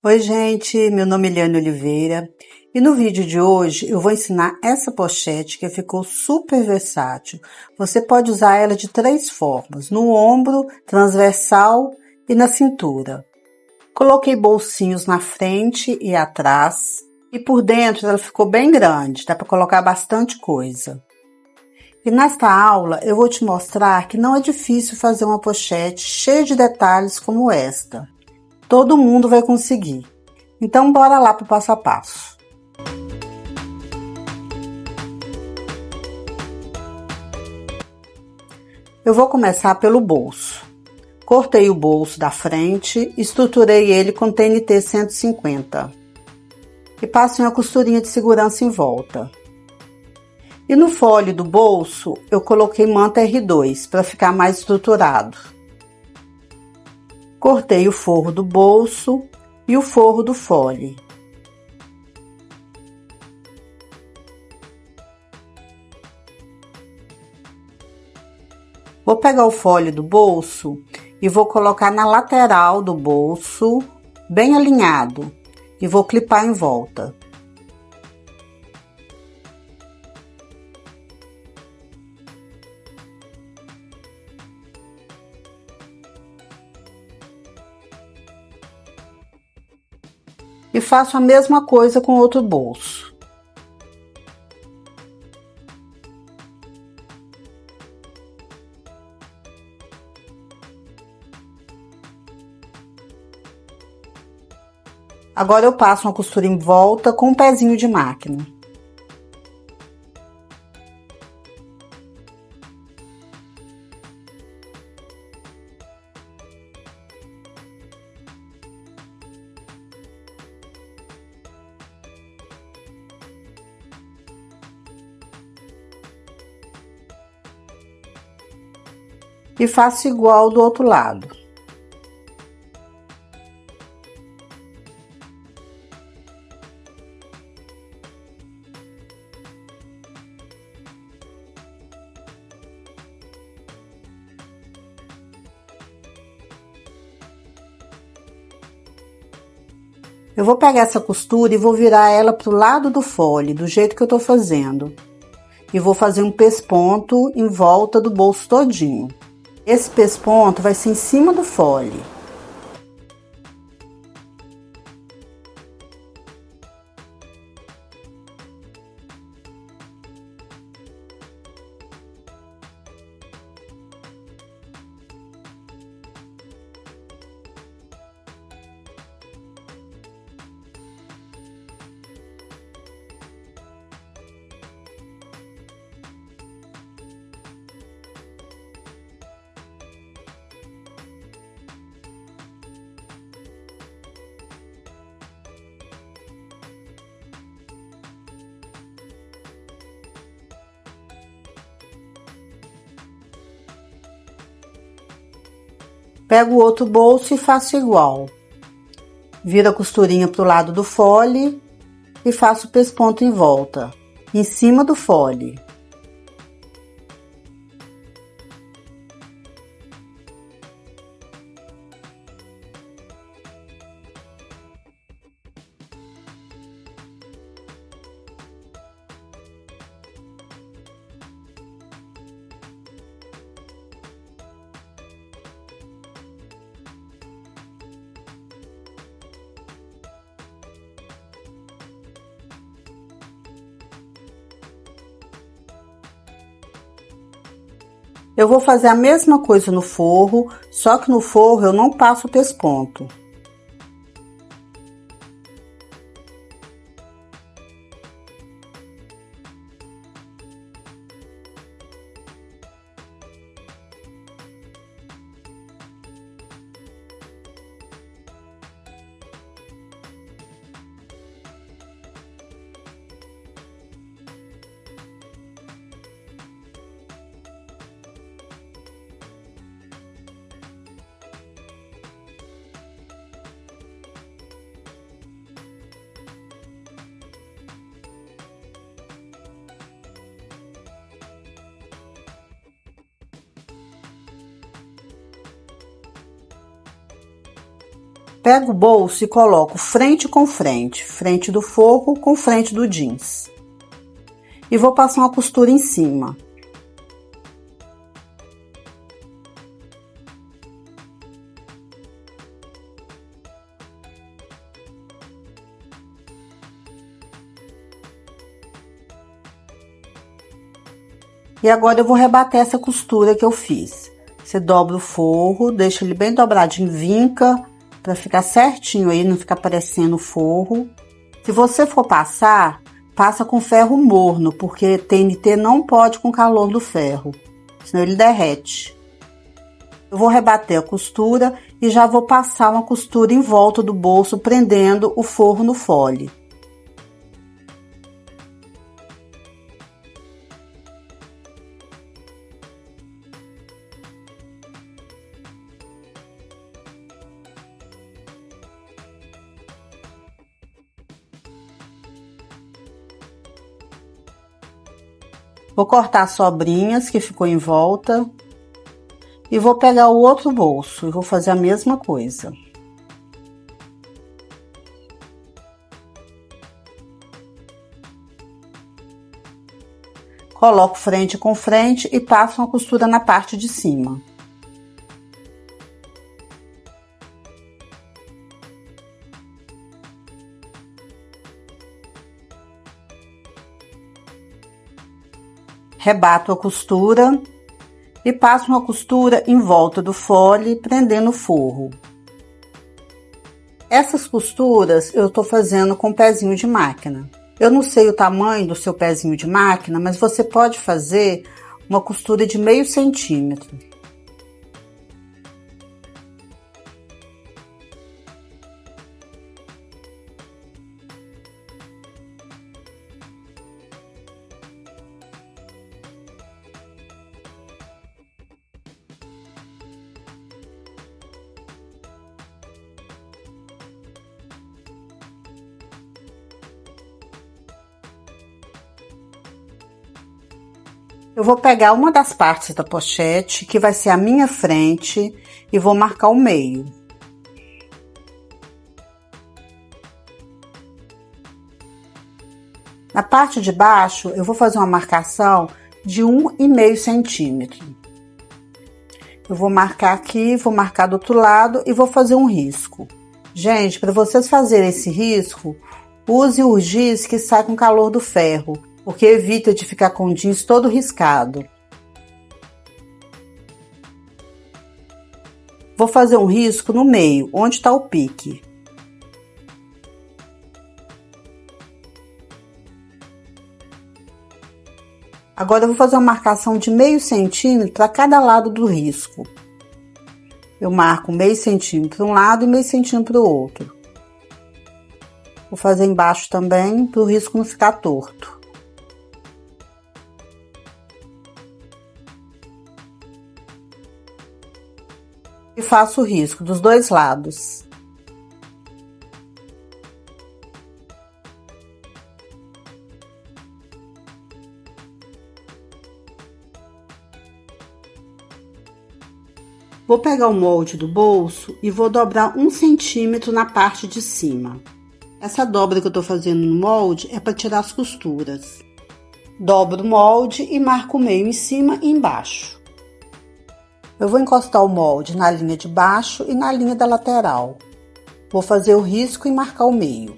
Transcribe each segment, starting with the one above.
Oi gente, meu nome é Eliane Oliveira e no vídeo de hoje eu vou ensinar essa pochete que ficou super versátil. Você pode usar ela de 3 formas, no ombro, transversal e na cintura. Coloquei bolsinhos na frente e atrás e por dentro ela ficou bem grande, dá para colocar bastante coisa. E nesta aula eu vou te mostrar que não é difícil fazer uma pochete cheia de detalhes como esta. Todo mundo vai conseguir. Então, bora lá para o passo a passo. Eu vou começar pelo bolso. Cortei o bolso da frente, estruturei ele com TNT 150. E passo uma costurinha de segurança em volta. E no folhe do bolso, eu coloquei manta R2 para ficar mais estruturado. Cortei o forro do bolso e o forro do folhe. Vou pegar o folhe do bolso e vou colocar na lateral do bolso, bem alinhado, e vou clipar em volta. E faço a mesma coisa com outro bolso. Agora eu passo uma costura em volta com um pezinho de máquina. E faço igual do outro lado. Eu vou pegar essa costura e vou virar ela pro lado do folhe, do jeito que eu tô fazendo. E vou fazer um pesponto em volta do bolso todinho. Esse pesponto vai ser em cima do folhe. Pego o outro bolso e faço igual. Viro a costurinha pro lado do folhe e faço o pesponto em volta, em cima do folhe. Eu vou fazer a mesma coisa no forro, só que no forro eu não passo o pesponto. Pego o bolso e coloco frente com frente, frente do forro com frente do jeans. E vou passar uma costura em cima. E agora eu vou rebater essa costura que eu fiz. Você dobra o forro, deixa ele bem dobradinho, vinca, pra ficar certinho aí, não ficar parecendo forro. Se você for passar, passa com ferro morno, porque TNT não pode com o calor do ferro, senão ele derrete. Eu vou rebater a costura e já vou passar uma costura em volta do bolso, prendendo o forro no fole. Vou cortar as sobrinhas que ficou em volta e vou pegar o outro bolso e vou fazer a mesma coisa. Coloco frente com frente e passo uma costura na parte de cima. Rebato a costura e passo uma costura em volta do fole, prendendo o forro. Essas costuras eu tô fazendo com pezinho de máquina. Eu não sei o tamanho do seu pezinho de máquina, mas você pode fazer uma costura de meio centímetro. Eu vou pegar uma das partes da pochete, que vai ser a minha frente, e vou marcar o meio. Na parte de baixo, eu vou fazer uma marcação de 1,5 centímetro. Eu vou marcar aqui, vou marcar do outro lado e vou fazer um risco. Gente, para vocês fazerem esse risco, use o giz que sai com o calor do ferro, porque evita de ficar com o jeans todo riscado. Vou fazer um risco no meio, onde está o pique. Agora eu vou fazer uma marcação de meio centímetro para cada lado do risco. Eu marco meio centímetro para um lado e meio centímetro para o outro. Vou fazer embaixo também, para o risco não ficar torto. E faço o risco dos dois lados. Vou pegar o molde do bolso e vou dobrar 1 centímetro na parte de cima. Essa dobra que eu tô fazendo no molde é para tirar as costuras. Dobro o molde e marco o meio em cima e embaixo. Eu vou encostar o molde na linha de baixo e na linha da lateral. Vou fazer o risco e marcar o meio.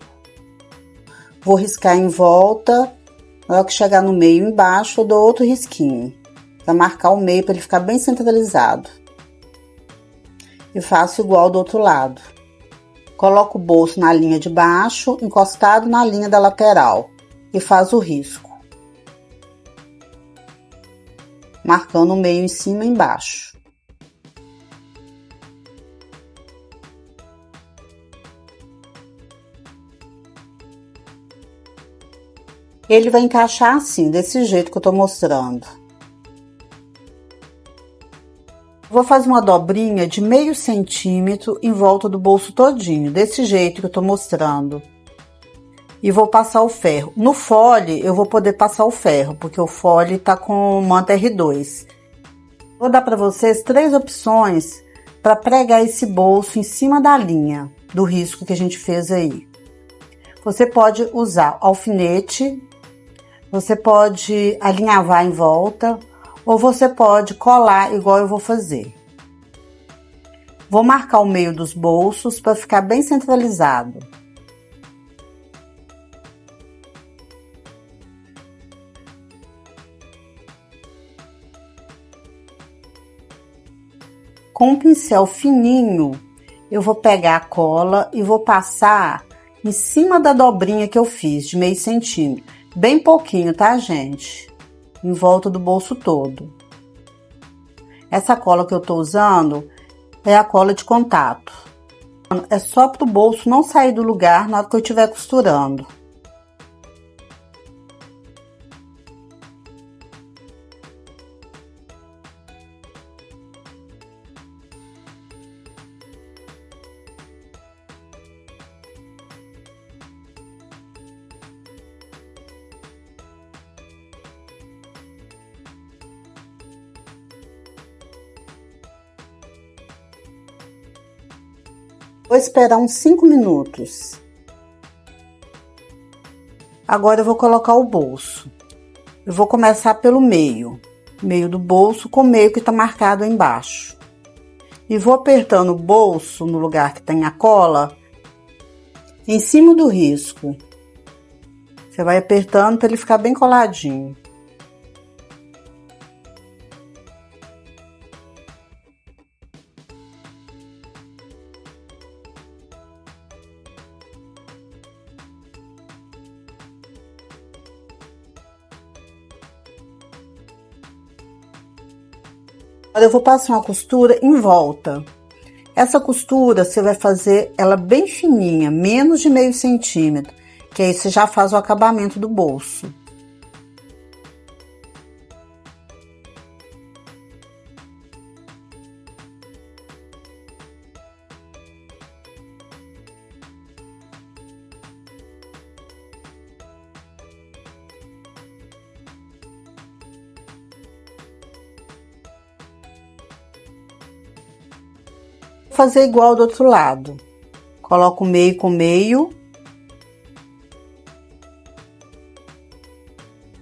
Vou riscar em volta. Na hora que chegar no meio embaixo, eu dou outro risquinho, para marcar o meio, para ele ficar bem centralizado. E faço igual do outro lado. Coloco o bolso na linha de baixo, encostado na linha da lateral, e faço o risco, marcando o meio em cima e embaixo. Ele vai encaixar assim, desse jeito que eu tô mostrando. Vou fazer uma dobrinha de meio centímetro em volta do bolso todinho, desse jeito que eu tô mostrando. E vou passar o ferro. No fole, eu vou poder passar o ferro, porque o fole tá com manta R2. Vou dar para vocês 3 opções para pregar esse bolso em cima da linha. do risco que a gente fez aí. Você pode usar alfinete, você pode alinhavar em volta, ou você pode colar igual eu vou fazer. Vou marcar o meio dos bolsos para ficar bem centralizado. Com um pincel fininho, eu vou pegar a cola e vou passar em cima da dobrinha que eu fiz, de meio centímetro. Bem pouquinho, tá, gente? Em volta do bolso todo. Essa cola que eu tô usando é a cola de contato. É só pro bolso não sair do lugar na hora que eu estiver costurando. Vou esperar uns 5 minutos. Agora eu vou colocar o bolso. Eu vou começar pelo meio do bolso com o meio que tá marcado aí embaixo. E vou apertando o bolso no lugar que tem a cola, em cima do risco. Você vai apertando para ele ficar bem coladinho. Agora eu vou passar uma costura em volta. Essa costura você vai fazer ela bem fininha, menos de meio centímetro, que aí você já faz o acabamento do bolso. Vou fazer igual do outro lado. Coloco meio com meio.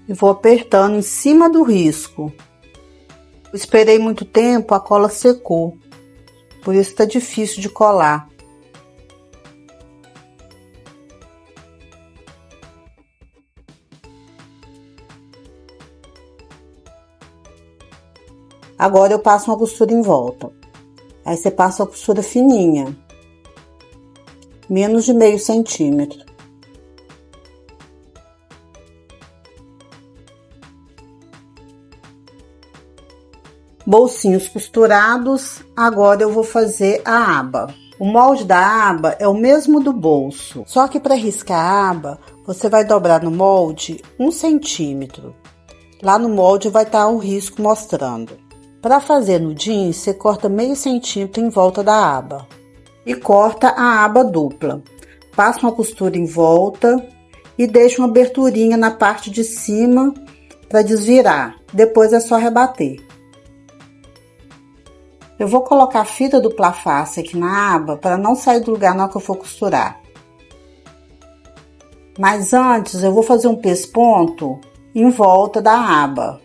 E vou apertando em cima do risco. Eu esperei muito tempo, a cola secou. Por isso tá difícil de colar. Agora eu passo uma costura em volta. Aí você passa a costura fininha, menos de meio centímetro. Bolsinhos costurados, agora eu vou fazer a aba. O molde da aba é o mesmo do bolso, só que para riscar a aba, você vai dobrar no molde 1 centímetro. Lá no molde vai estar o risco mostrando. Para fazer no jeans, você corta meio centímetro em volta da aba e corta a aba dupla. Passa uma costura em volta e deixa uma aberturinha na parte de cima para desvirar. Depois é só rebater. Eu vou colocar a fita dupla face aqui na aba para não sair do lugar na hora que eu for costurar. Mas antes eu vou fazer um pesponto em volta da aba.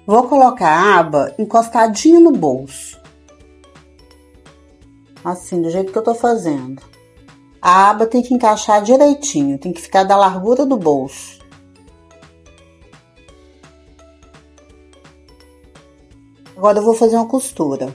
Vou colocar a aba encostadinho no bolso. Assim, do jeito que eu tô fazendo. A aba tem que encaixar direitinho, tem que ficar da largura do bolso. Agora eu vou fazer uma costura.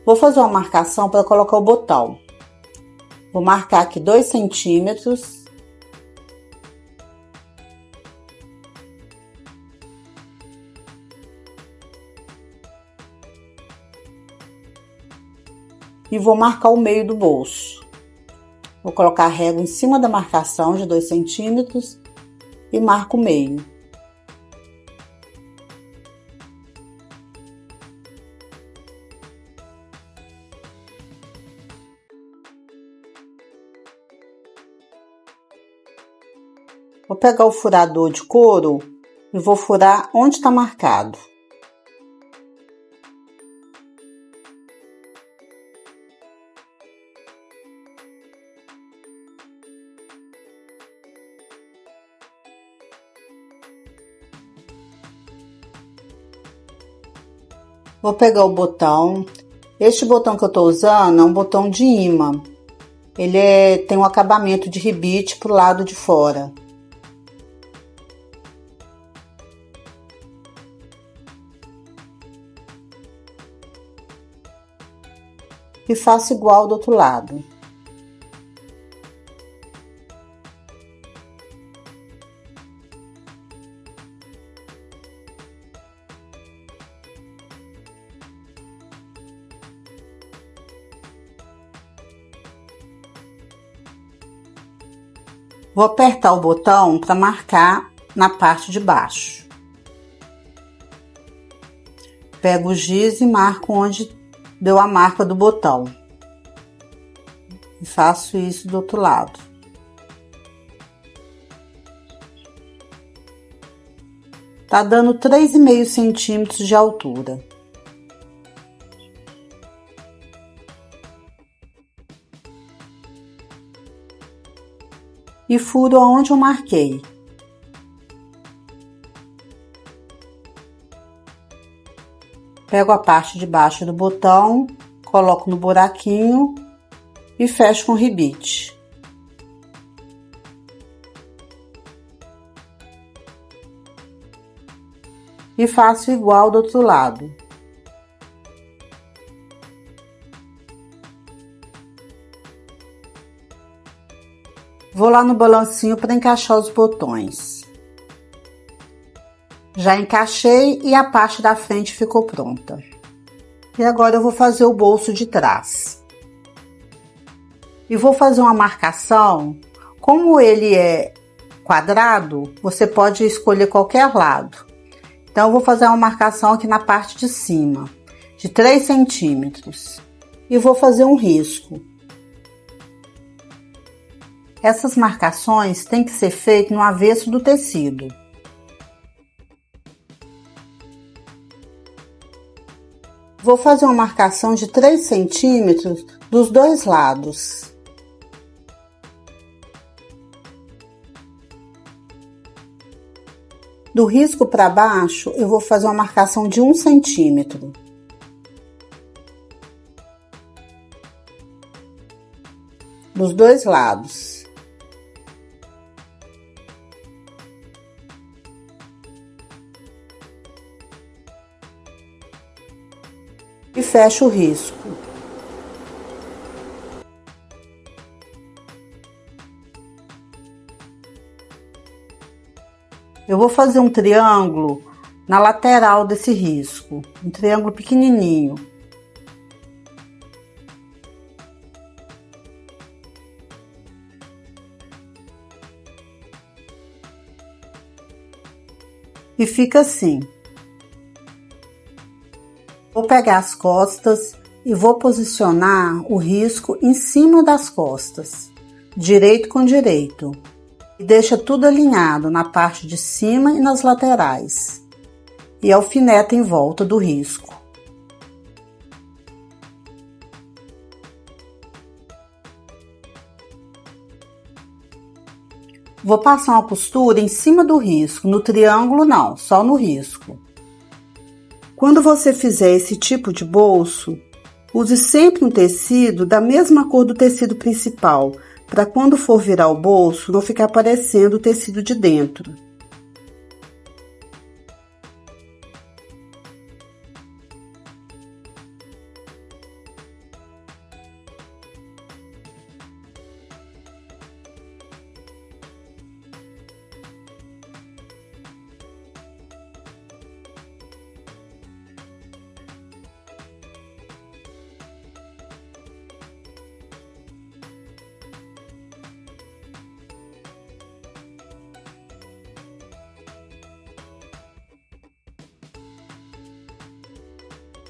Vou fazer uma marcação para colocar o botão. Vou marcar aqui 2 centímetros. E vou marcar o meio do bolso. Vou colocar a régua em cima da marcação de 2 centímetros e marco o meio. Vou pegar o furador de couro e vou furar onde está marcado. Vou pegar o botão. Este botão que eu tô usando é um botão de imã. Ele tem um acabamento de ribite pro lado de fora. E faço igual do outro lado. Vou apertar o botão para marcar na parte de baixo. Pego o giz e marco onde deu a marca do botão. E faço isso do outro lado. Tá dando 3,5 centímetros de altura. E furo aonde eu marquei. Pego a parte de baixo do botão, coloco no buraquinho e fecho com ribite. E faço igual do outro lado. Vou lá no balancinho para encaixar os botões. Já encaixei e a parte da frente ficou pronta. E agora eu vou fazer o bolso de trás. E vou fazer uma marcação. Como ele é quadrado, você pode escolher qualquer lado. Então, eu vou fazer uma marcação aqui na parte de cima, de 3 centímetros. E vou fazer um risco. Essas marcações têm que ser feitas no avesso do tecido. Vou fazer uma marcação de 3 centímetros dos dois lados. Do risco para baixo, eu vou fazer uma marcação de 1 centímetro. Dos dois lados. E fecho o risco. Eu vou fazer um triângulo na lateral desse risco, um triângulo pequenininho. E fica assim. Vou pegar as costas e vou posicionar o risco em cima das costas, direito com direito. E deixa tudo alinhado na parte de cima e nas laterais. E alfineta em volta do risco. Vou passar uma costura em cima do risco, no triângulo não, só no risco. Quando você fizer esse tipo de bolso, use sempre um tecido da mesma cor do tecido principal, para quando for virar o bolso não ficar aparecendo o tecido de dentro.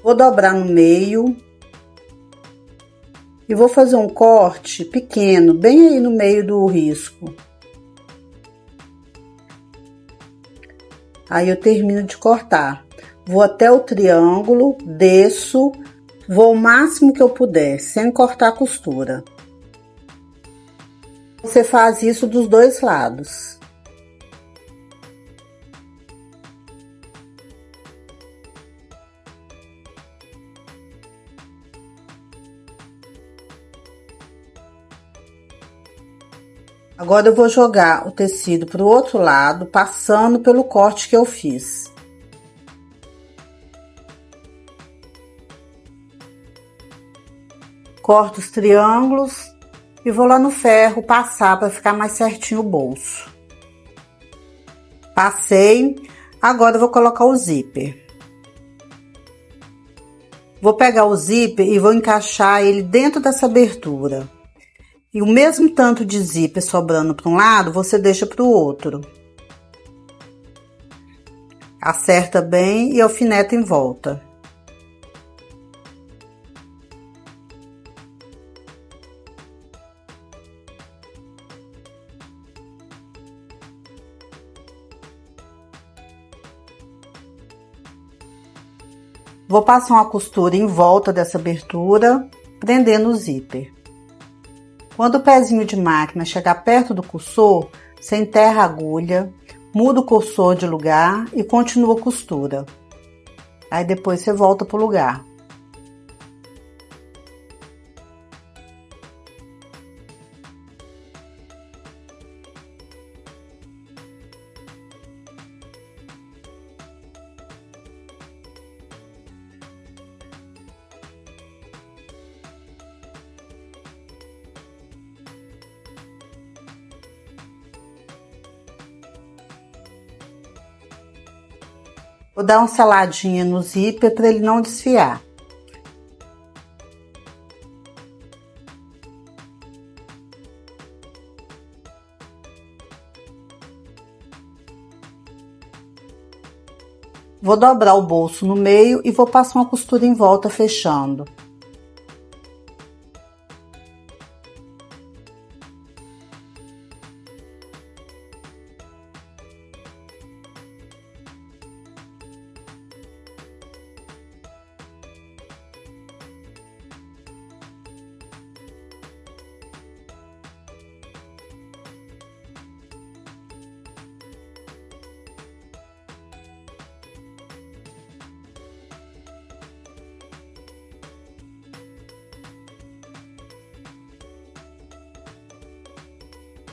Vou dobrar no meio. E vou fazer um corte pequeno, bem aí no meio do risco. Aí eu termino de cortar. Vou até o triângulo, desço, vou o máximo que eu puder, sem cortar a costura. Você faz isso dos dois lados. Agora eu vou jogar o tecido para o outro lado, passando pelo corte que eu fiz. Corto os triângulos e vou lá no ferro passar para ficar mais certinho o bolso. Passei, agora eu vou colocar o zíper. Vou pegar o zíper e vou encaixar ele dentro dessa abertura. E o mesmo tanto de zíper sobrando para um lado, você deixa para o outro. Acerta bem e alfineta em volta. Vou passar uma costura em volta dessa abertura, prendendo o zíper. Quando o pezinho de máquina chegar perto do cursor, você enterra a agulha, muda o cursor de lugar e continua a costura. Aí depois você volta pro lugar. Vou dar uma seladinha no zíper para ele não desfiar. Vou dobrar o bolso no meio e vou passar uma costura em volta, fechando.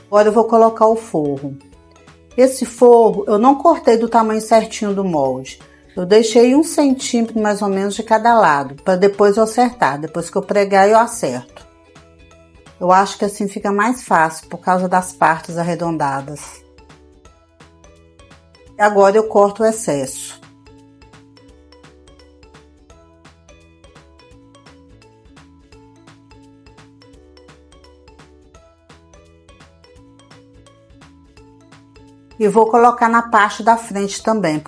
Agora eu vou colocar o forro. Esse forro eu não cortei do tamanho certinho do molde. Eu deixei 1 centímetro mais ou menos de cada lado, para depois eu acertar. Depois que eu pregar, eu acerto. Eu acho que assim fica mais fácil, por causa das partes arredondadas. Agora eu corto o excesso. E vou colocar na parte da frente também.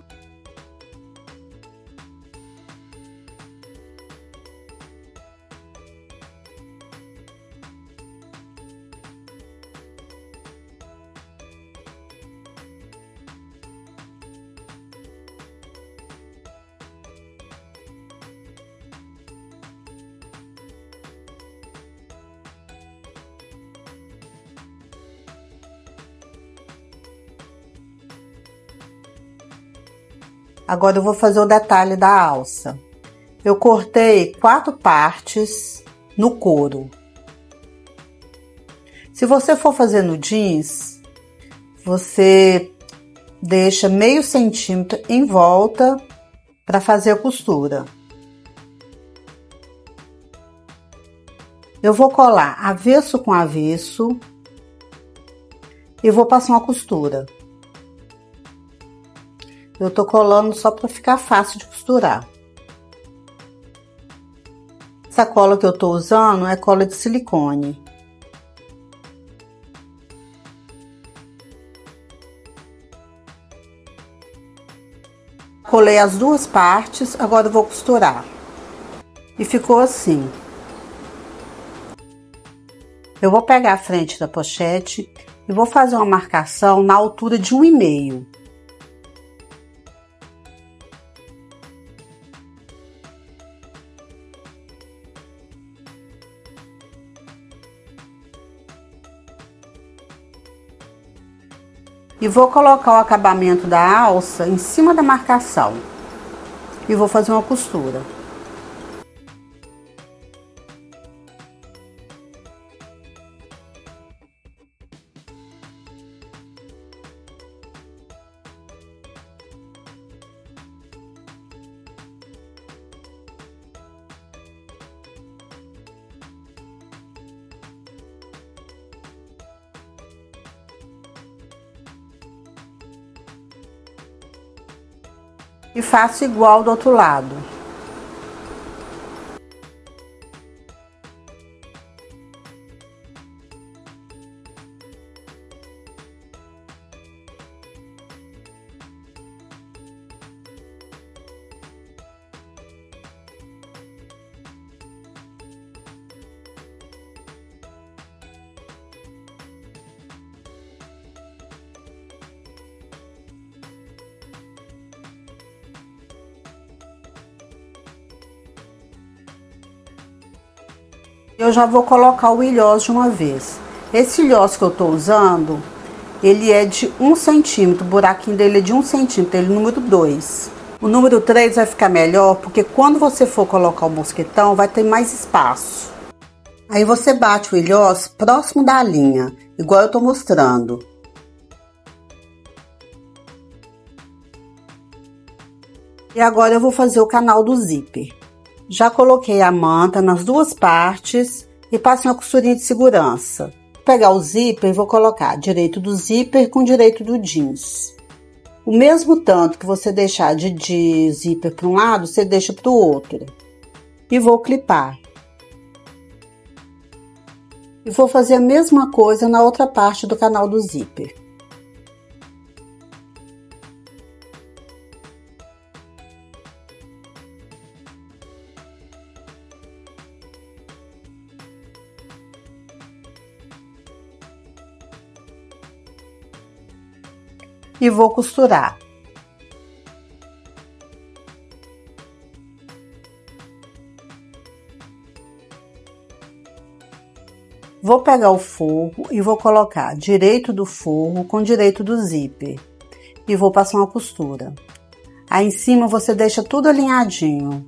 Agora eu vou fazer o detalhe da alça. Eu cortei 4 partes no couro. Se você for fazer no jeans, você deixa meio centímetro em volta para fazer a costura. Eu vou colar avesso com avesso e vou passar uma costura. Eu tô colando só para ficar fácil de costurar. Essa cola que eu tô usando é cola de silicone. Colei as 2 partes, agora eu vou costurar. e ficou assim. Eu vou pegar a frente da pochete e vou fazer uma marcação na altura de 1,5. E vou colocar o acabamento da alça em cima da marcação. E vou fazer uma costura. E faço igual do outro lado. Eu já vou colocar o ilhós de uma vez. Esse ilhós que eu tô usando, ele é de 1 centímetro, o buraquinho dele é de 1 centímetro, ele é número 2. O número 3 vai ficar melhor, porque quando você for colocar o mosquetão, vai ter mais espaço. Aí você bate o ilhós próximo da linha, igual eu tô mostrando. E agora eu vou fazer o canal do zíper. Já coloquei a manta nas duas partes e passei uma costurinha de segurança. Vou pegar o zíper e vou colocar direito do zíper com direito do jeans. O mesmo tanto que você deixar de zíper para um lado, você deixa para o outro. E vou clipar. E vou fazer a mesma coisa na outra parte do canal do zíper. E vou costurar. Vou pegar o forro e vou colocar direito do forro com direito do zíper. E vou passar uma costura. Aí em cima você deixa tudo alinhadinho.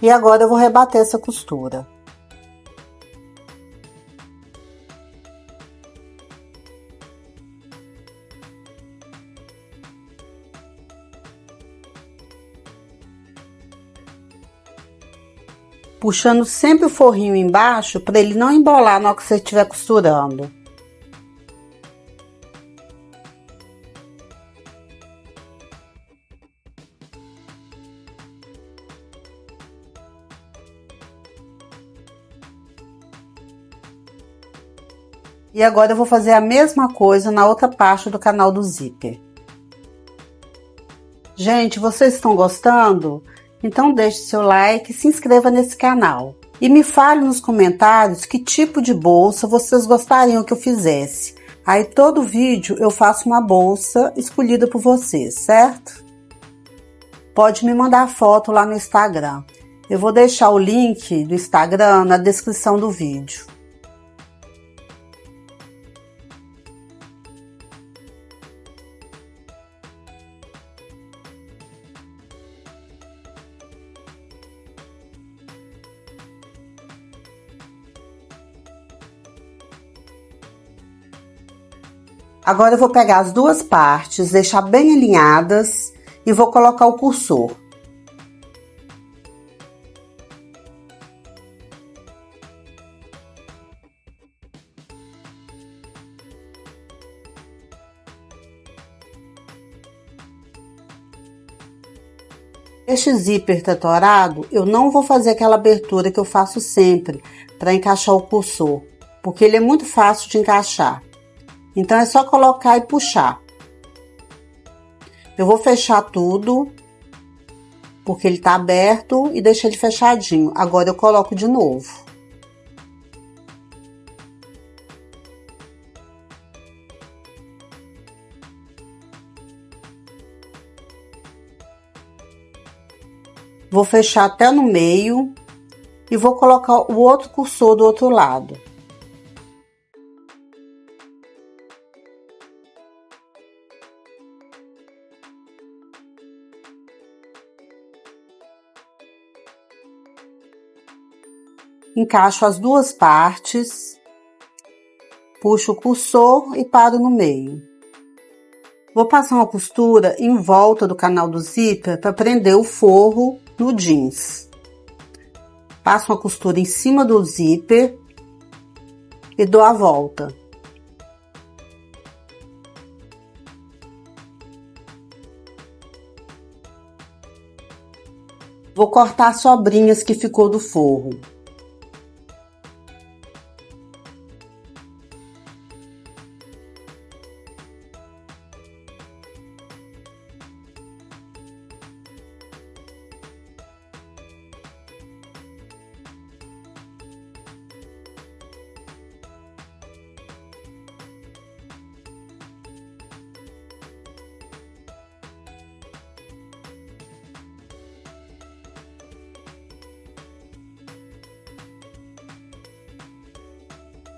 E agora eu vou rebater essa costura. Puxando sempre o forrinho embaixo para ele não embolar na hora que você estiver costurando. E agora eu vou fazer a mesma coisa na outra parte do canal do zíper. Gente, vocês estão gostando? Então deixe seu like e se inscreva nesse canal. E me fale nos comentários que tipo de bolsa vocês gostariam que eu fizesse. Aí todo vídeo eu faço uma bolsa escolhida por vocês, certo? Pode me mandar foto lá no Instagram. Eu vou deixar o link do Instagram na descrição do vídeo. Agora eu vou pegar as duas partes, deixar bem alinhadas e vou colocar o cursor. Este zíper tatorado, eu não vou fazer aquela abertura que eu faço sempre para encaixar o cursor, porque ele é muito fácil de encaixar. Então é só colocar e puxar. Eu vou fechar tudo, porque ele tá aberto, e deixar ele fechadinho. Agora eu coloco de novo. Vou fechar até no meio e vou colocar o outro cursor do outro lado. Encaixo as duas partes, puxo o cursor e paro no meio. Vou passar uma costura em volta do canal do zíper para prender o forro no jeans. Passo uma costura em cima do zíper e dou a volta. Vou cortar as sobrinhas que ficou do forro.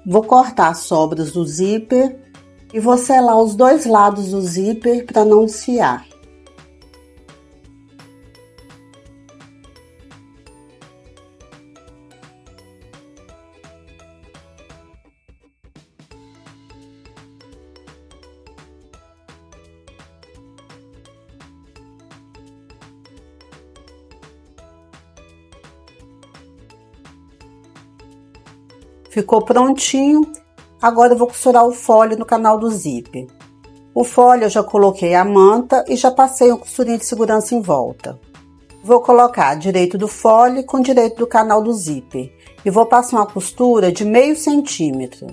Vou cortar as sobras do zíper e vou selar os dois lados do zíper para não desfiar. Ficou prontinho. Agora eu vou costurar o folhe no canal do zíper. O folhe eu já coloquei a manta e já passei uma costurinha de segurança em volta. Vou colocar direito do folhe com direito do canal do zíper e vou passar uma costura de meio centímetro.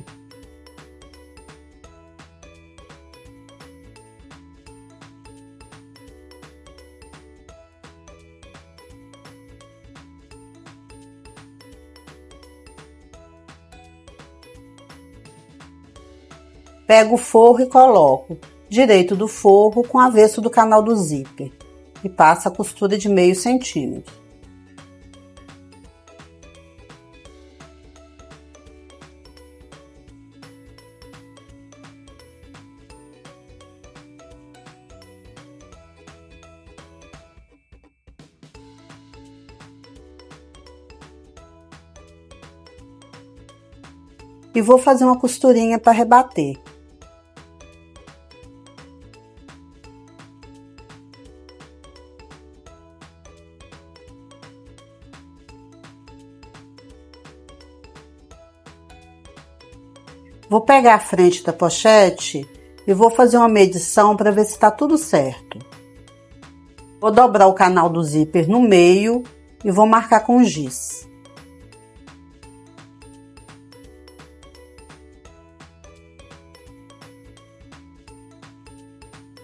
Pego o forro e coloco direito do forro com avesso do canal do zíper e passo a costura de meio centímetro. E vou fazer uma costurinha para rebater. Vou pegar a frente da pochete e vou fazer uma medição para ver se está tudo certo. Vou dobrar o canal do zíper no meio e vou marcar com giz.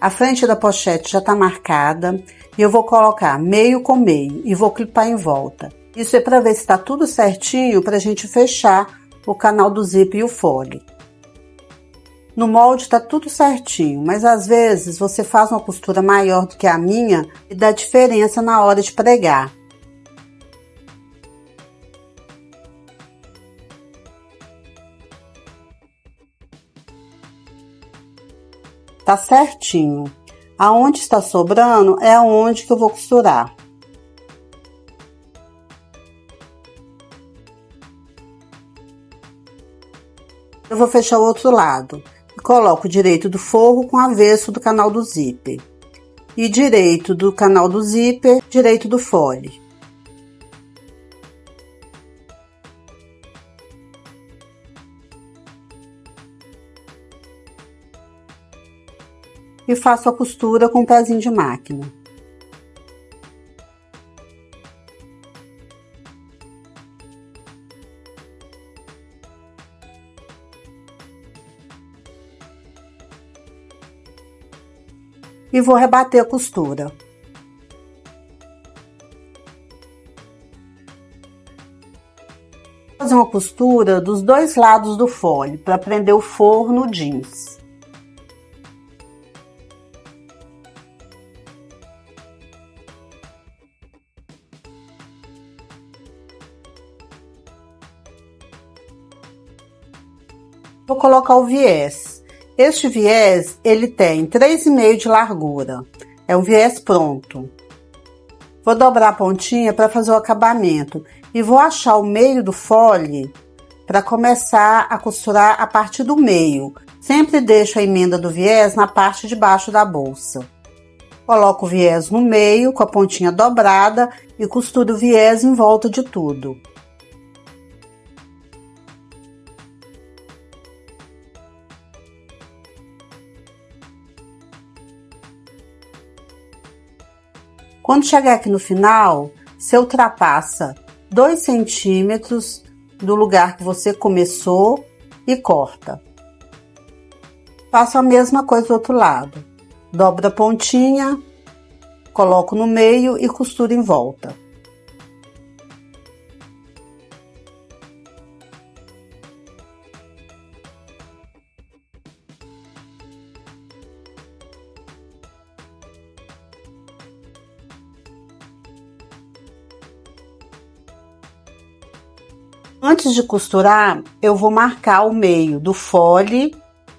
A frente da pochete já está marcada e eu vou colocar meio com meio e vou clipar em volta. Isso é para ver se está tudo certinho para a gente fechar o canal do zíper e o folhe. No molde está tudo certinho, mas às vezes você faz uma costura maior do que a minha e dá diferença na hora de pregar. Tá certinho. Aonde está sobrando é aonde que eu vou costurar. Eu vou fechar o outro lado. Coloco direito do forro com avesso do canal do zíper. E direito do canal do zíper, direito do folhe. E faço a costura com o pezinho de máquina. e vou rebater a costura. Vou fazer uma costura dos dois lados do folho para prender o forro no jeans. Vou colocar o viés. Este viés, ele tem 3,5 de largura. É um viés pronto. Vou dobrar a pontinha para fazer o acabamento. E vou achar o meio do fole para começar a costurar a partir do meio. Sempre deixo a emenda do viés na parte de baixo da bolsa. Coloco o viés no meio, com a pontinha dobrada, e costuro o viés em volta de tudo. Quando chegar aqui no final, você ultrapassa 2 centímetros do lugar que você começou e corta. Faço a mesma coisa do outro lado. Dobro a pontinha, coloco no meio e costuro em volta. Antes de costurar, eu vou marcar o meio do fole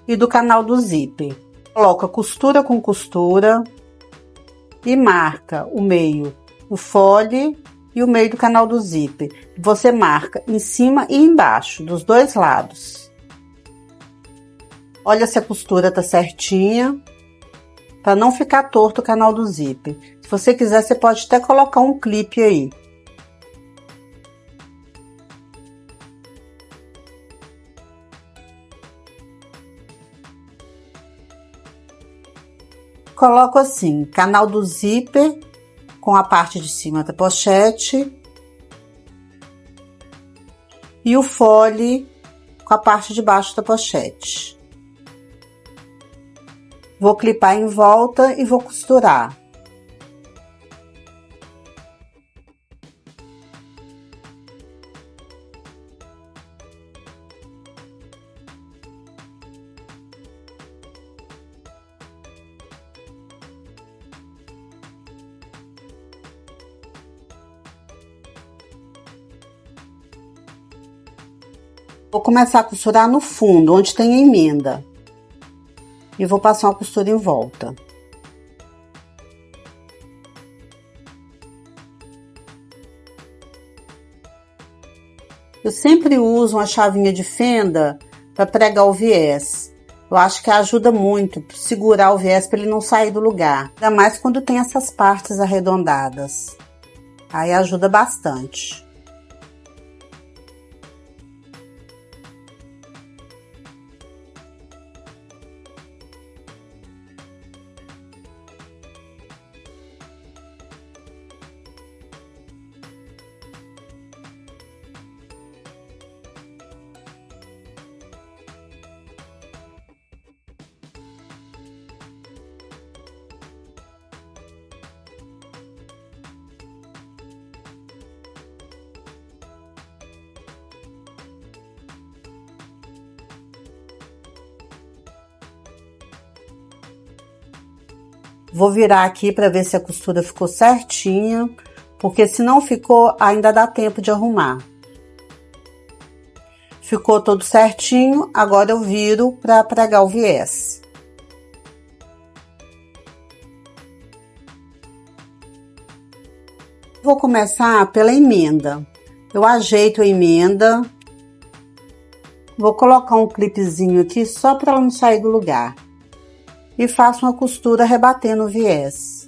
e do canal do zíper. Coloco a costura com costura e marca o meio do fole e o meio do canal do zíper. Você marca em cima e embaixo, dos dois lados. Olha se a costura tá certinha, para não ficar torto o canal do zíper. Se você quiser, você pode até colocar um clipe aí. Coloco assim, canal do zíper com a parte de cima da pochete e o fole com a parte de baixo da pochete. Vou clipar em volta e vou costurar. Vou começar a costurar no fundo, onde tem a emenda. E vou passar uma costura em volta. Eu sempre uso uma chavinha de fenda para pregar o viés. Eu acho que ajuda muito a segurar o viés para ele não sair do lugar. Ainda mais quando tem essas partes arredondadas. Aí ajuda bastante. Vou virar aqui para ver se a costura ficou certinha, porque se não ficou, ainda dá tempo de arrumar. Ficou tudo certinho, agora eu viro para pregar o viés. Vou começar pela emenda. Eu ajeito a emenda. Vou colocar um clipezinho aqui só para ela não sair do lugar. E faço uma costura rebatendo o viés.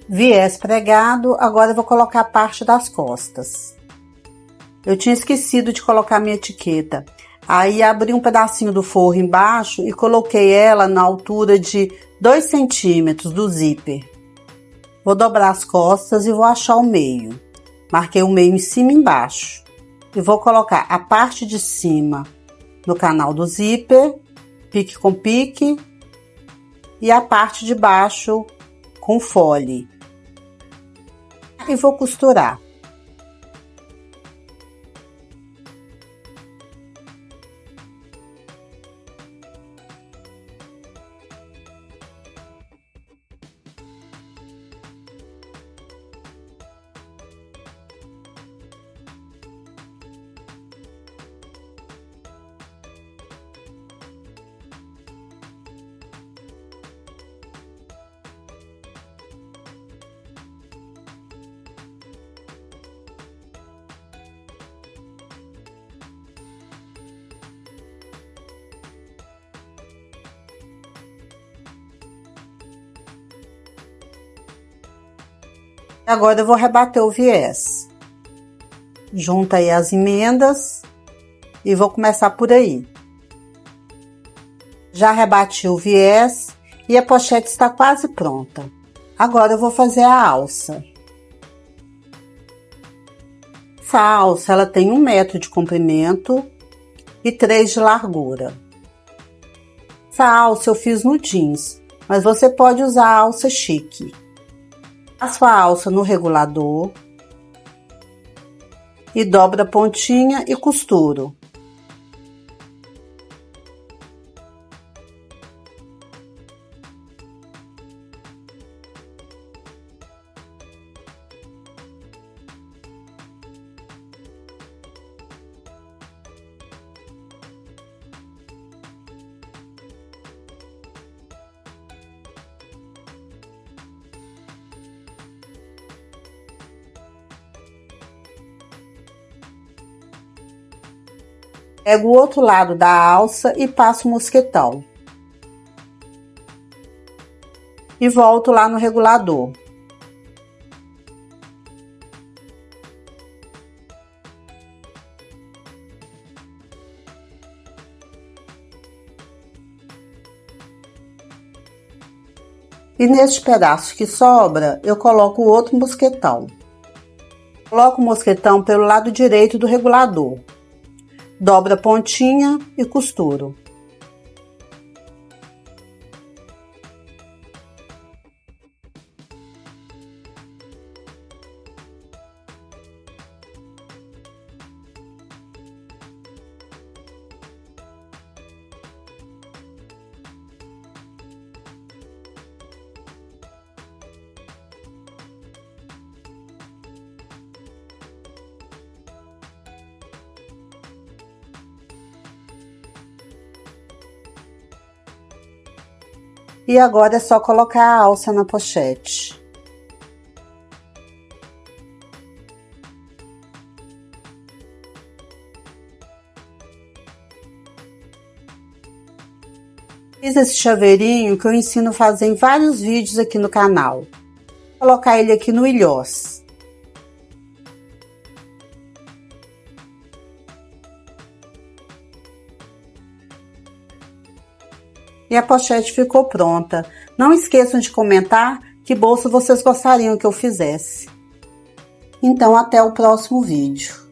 Viés pregado, agora eu vou colocar a parte das costas. Eu tinha esquecido de colocar minha etiqueta. Aí abri um pedacinho do forro embaixo e coloquei ela na altura de 2 centímetros do zíper. Vou dobrar as costas e vou achar o meio. Marquei o meio em cima e embaixo. E vou colocar a parte de cima no canal do zíper, pique com pique, e a parte de baixo com fole. E vou costurar. Agora eu vou rebater o viés. Junta aí as emendas e vou começar por aí. Já rebati o viés e a pochete está quase pronta. Agora eu vou fazer a alça. Essa alça, ela tem 1 metro de comprimento e 3 de largura. Essa alça eu fiz no jeans, mas você pode usar a alça chique. Faço a alça no regulador e dobro a pontinha e costuro. Pego o outro lado da alça e passo o mosquetão. E volto lá no regulador. E neste pedaço que sobra, eu coloco o outro mosquetão. Coloco o mosquetão pelo lado direito do regulador. Dobro a pontinha e costuro. E agora é só colocar a alça na pochete. Fiz esse chaveirinho que eu ensino a fazer em vários vídeos aqui no canal. Vou colocar ele aqui no ilhós. E a pochete ficou pronta. Não esqueçam de comentar que bolso vocês gostariam que eu fizesse. Então, até o próximo vídeo.